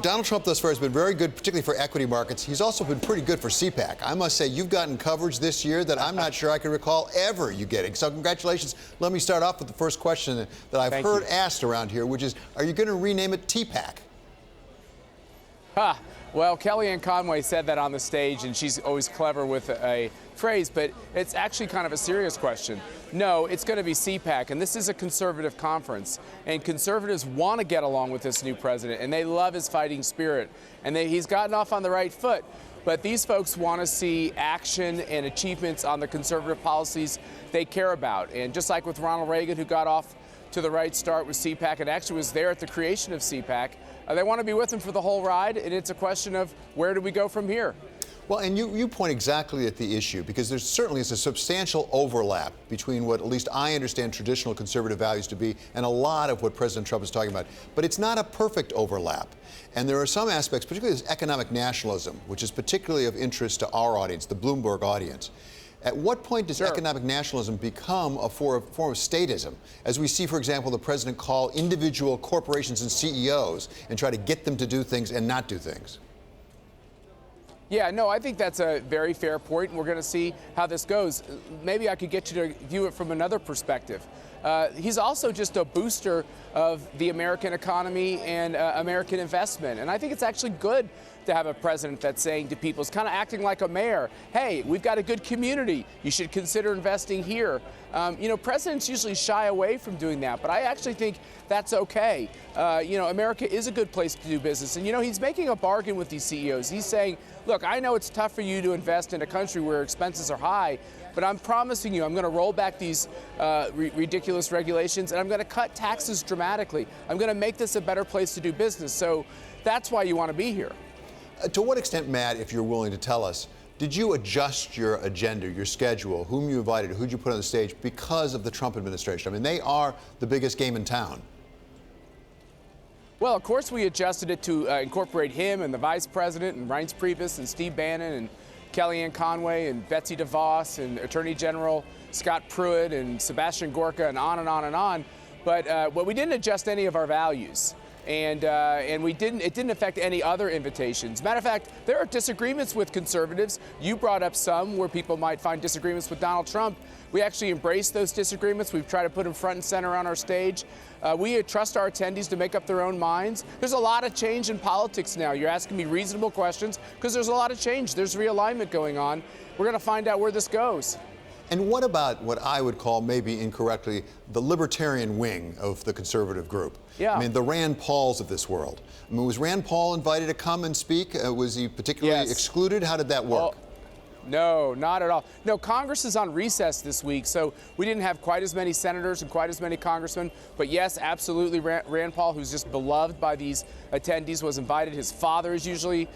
Donald Trump thus far has been very good, particularly for equity markets. He's also been pretty good for CPAC. I must say, you've gotten coverage this year that I'm not sure I can recall ever you getting. So congratulations. Let me start off with the first question that I've heard asked around here, which is, are you going to rename it TPAC? Well, Kellyanne Conway said that on the stage, and she's always clever with a phrase, but it's actually kind of a serious question. No, it's going to be CPAC, and this is a conservative conference, and conservatives want to get along with this new president, and they love his fighting spirit, and he's gotten off on the right foot. But these folks want to see action and achievements on the conservative policies they care about. And just like with Ronald Reagan, who got off to the right start with CPAC and actually was there at the creation of CPAC, they want to be with him for the whole ride, and it's a question of where do we go from here? Well, and you point exactly at the issue, because there certainly is a substantial overlap between what at least I understand traditional conservative values to be and a lot of what President Trump is talking about. But it's not a perfect overlap. And there are some aspects, particularly this economic nationalism, which is particularly of interest to our audience, the Bloomberg audience. At what point does economic nationalism become a form of statism, as we see, for example, the president call individual corporations and CEOs and try to get them to do things and not do things? Yeah, no, I think that's a very fair point, and we're going to see how this goes. Maybe I could get you to view it from another perspective. He's also just a booster of the American economy and American investment. And I think it's actually good to have a president that's saying to people, it's kind of acting like a mayor, hey, we've got a good community. You should consider investing here. Presidents usually shy away from doing that, but I actually think that's okay. America is a good place to do business. And, he's making a bargain with these CEOs. He's saying, look, I know it's tough for you to invest in a country where expenses are high, but I'm promising you I'm going to roll back these ridiculous regulations, and I'm going to cut taxes dramatically. I'm going to make this a better place to do business. So that's why you want to be here. To what extent, Matt, if you're willing to tell us, did you adjust your agenda, your schedule, whom you invited, who'd you put on the stage because of the Trump administration? I mean, they are the biggest game in town. Well, of course, we adjusted it to incorporate him and the vice president and Reince Priebus and Steve Bannon and Kellyanne Conway and Betsy DeVos and Attorney General Scott Pruitt and Sebastian Gorka and on and on and on. But we didn't adjust any of our values. And it didn't affect any other invitations. Matter of fact, there are disagreements with conservatives. You brought up some where people might find disagreements with Donald Trump. We actually embrace those disagreements. We've tried to put them front and center on our stage. We trust our attendees to make up their own minds. There's a lot of change in politics now. You're asking me reasonable questions because there's a lot of change. There's realignment going on. We're going to find out where this goes. And what about what I would call, maybe incorrectly, the libertarian wing of the conservative group? Yeah. I mean, the Rand Pauls of this world. I mean, was Rand Paul invited to come and speak? Was he particularly excluded? How did that work? Well, no, not at all. No, Congress is on recess this week, so we didn't have quite as many senators and quite as many congressmen. But yes, absolutely, Rand Paul, who's just beloved by these attendees, was invited. His father is usually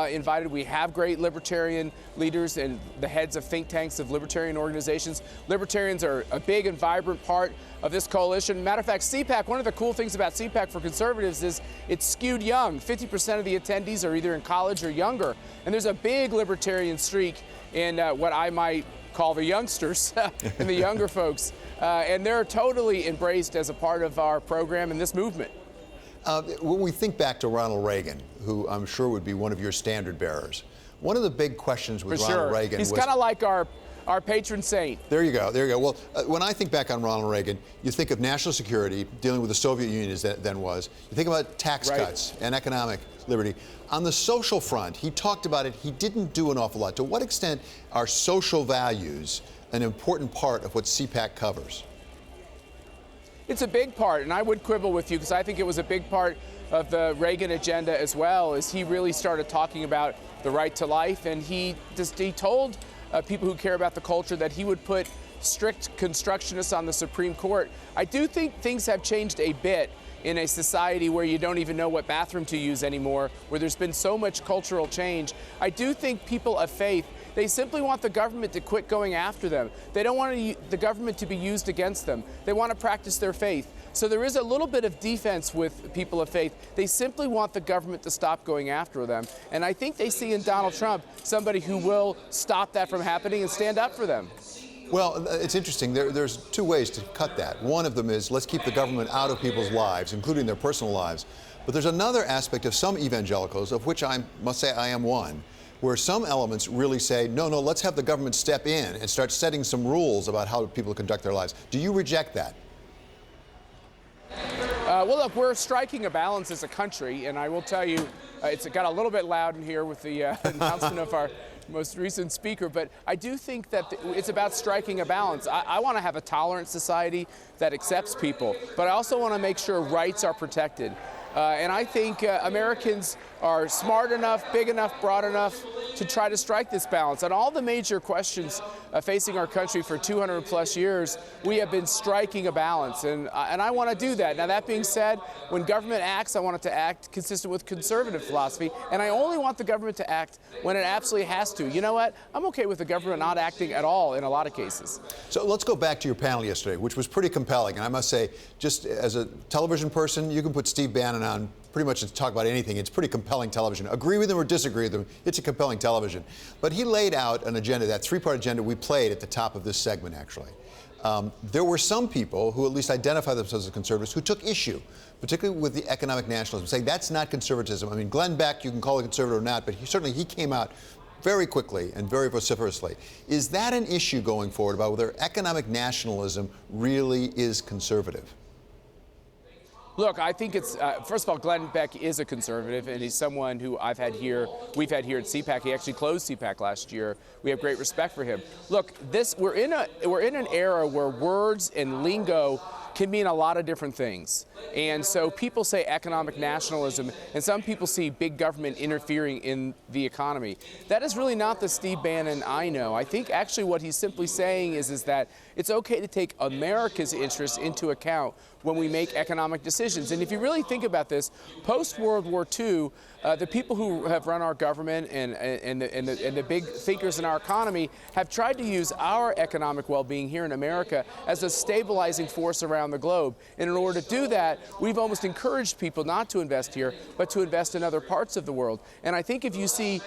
invited. We have great libertarian leaders and the heads of think tanks of libertarian organizations. Libertarians are a big and vibrant part of this coalition. Matter of fact, CPAC, one of the cool things about CPAC for conservatives is it's skewed young. 50% of the attendees are either in college or younger. And there's a big libertarian streak in what I might call the youngsters and the younger folks. And they're totally embraced as a part of our program and this movement. When we think back to Ronald Reagan, who I'm sure would be one of your standard bearers, one of the big questions with Ronald Reagan was... He's kind of like our patron saint. There you go. There you go. Well, when I think back on Ronald Reagan, you think of national security, dealing with the Soviet Union as that then was. You think about tax cuts and economic liberty. On the social front, he talked about it. He didn't do an awful lot. To what extent are social values an important part of what CPAC covers? It's a big part, and I would quibble with you because I think it was a big part of the Reagan agenda as well, as he really started talking about the right to life, and he told people who care about the culture that he would put strict constructionists on the Supreme Court. I do think things have changed a bit in a society where you don't even know what bathroom to use anymore, where there's been so much cultural change. I do think people of faith, they simply want the government to quit going after them. They don't want the government to be used against them. They want to practice their faith. So there is a little bit of defense with people of faith. They simply want the government to stop going after them. And I think they see in Donald Trump somebody who will stop that from happening and stand up for them. Well, it's interesting. There's two ways to cut that. One of them is let's keep the government out of people's lives, including their personal lives. But there's another aspect of some evangelicals, of which I must say I am one, where some elements really say, no, let's have the government step in and start setting some rules about how people conduct their lives. Do you reject that? Well, look, we're striking a balance as a country, and I will tell you, it's got a little bit loud in here with the announcement of our most recent speaker, but I do think that it's about striking a balance. I want to have a tolerant society that accepts people, but I also want to make sure rights are protected. And I think Americans are smart enough, big enough, broad enough to try to strike this balance. On all the major questions facing our country for 200 plus years, we have been striking a balance, and I want to do that. Now, that being said, when government acts, I want it to act consistent with conservative philosophy, and I only want the government to act when it absolutely has to. You know what? I'm okay with the government not acting at all in a lot of cases. So let's go back to your panel yesterday, which was pretty compelling. And I must say, just as a television person, you can put Steve Bannon on pretty much to talk about anything. It's pretty compelling television. Agree with him or disagree with him, it's a compelling television. But he laid out an agenda, that three-part agenda we played at the top of this segment, actually. There were some people who at least identify themselves as conservatives who took issue, particularly with the economic nationalism, saying that's not conservatism. I mean, Glenn Beck, you can call it conservative or not, but he came out very quickly and very vociferously. Is that an issue going forward about whether economic nationalism really is conservative? Look, I think it's, first of all, Glenn Beck is a conservative, and he's someone who we've had here at CPAC. He actually closed CPAC last year. We have great respect for him. Look, we're in an era where words and lingo can mean a lot of different things. And so people say economic nationalism, and some people see big government interfering in the economy. That is really not the Steve Bannon I know. I think actually what he's simply saying is that it's okay to take America's interests into account when we make economic decisions. And if you really think about this, post-World War II, the people who have run our government and the big thinkers in our economy have tried to use our economic well-being here in America as a stabilizing force around the globe. And in order to do that, we've almost encouraged people not to invest here, but to invest in other parts of the world. And I think if you see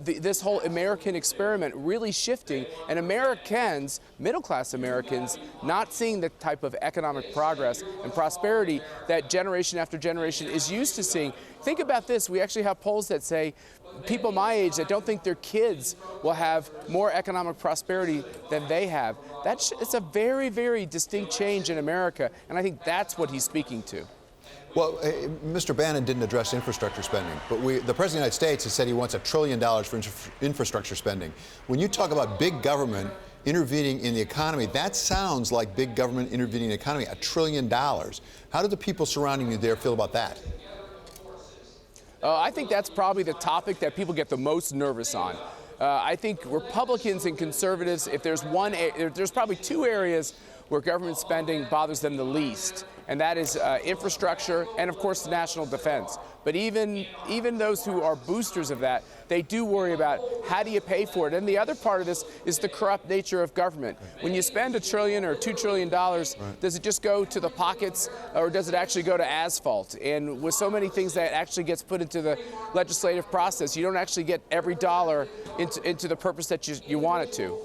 this whole American experiment really shifting, and Americans, middle-class Americans, not seeing the type of economic progress and prosperity that generation after generation is used to seeing. Think about this. We actually have polls that say people my age that don't think their kids will have more economic prosperity than they have. It's a very, very distinct change in America, and I think that's what he's speaking to. Well, Mr. Bannon didn't address infrastructure spending, but the President of the United States has said he wants $1 trillion for infrastructure spending. When you talk about big government intervening in the economy, that sounds like big government intervening in the economy, $1 trillion. How do the people surrounding you there feel about that? I think that's probably the topic that people get the most nervous on. I think Republicans and conservatives, if there's there's probably two areas where government spending bothers them the least, and that is infrastructure and, of course, national defense. But even those who are boosters of that, they do worry about how do you pay for it. And the other part of this is the corrupt nature of government. When you spend $1 trillion or $2 trillion, does it just go to the pockets, or does it actually go to asphalt? And with so many things that actually gets put into the legislative process, you don't actually get every dollar into the purpose that you want it to.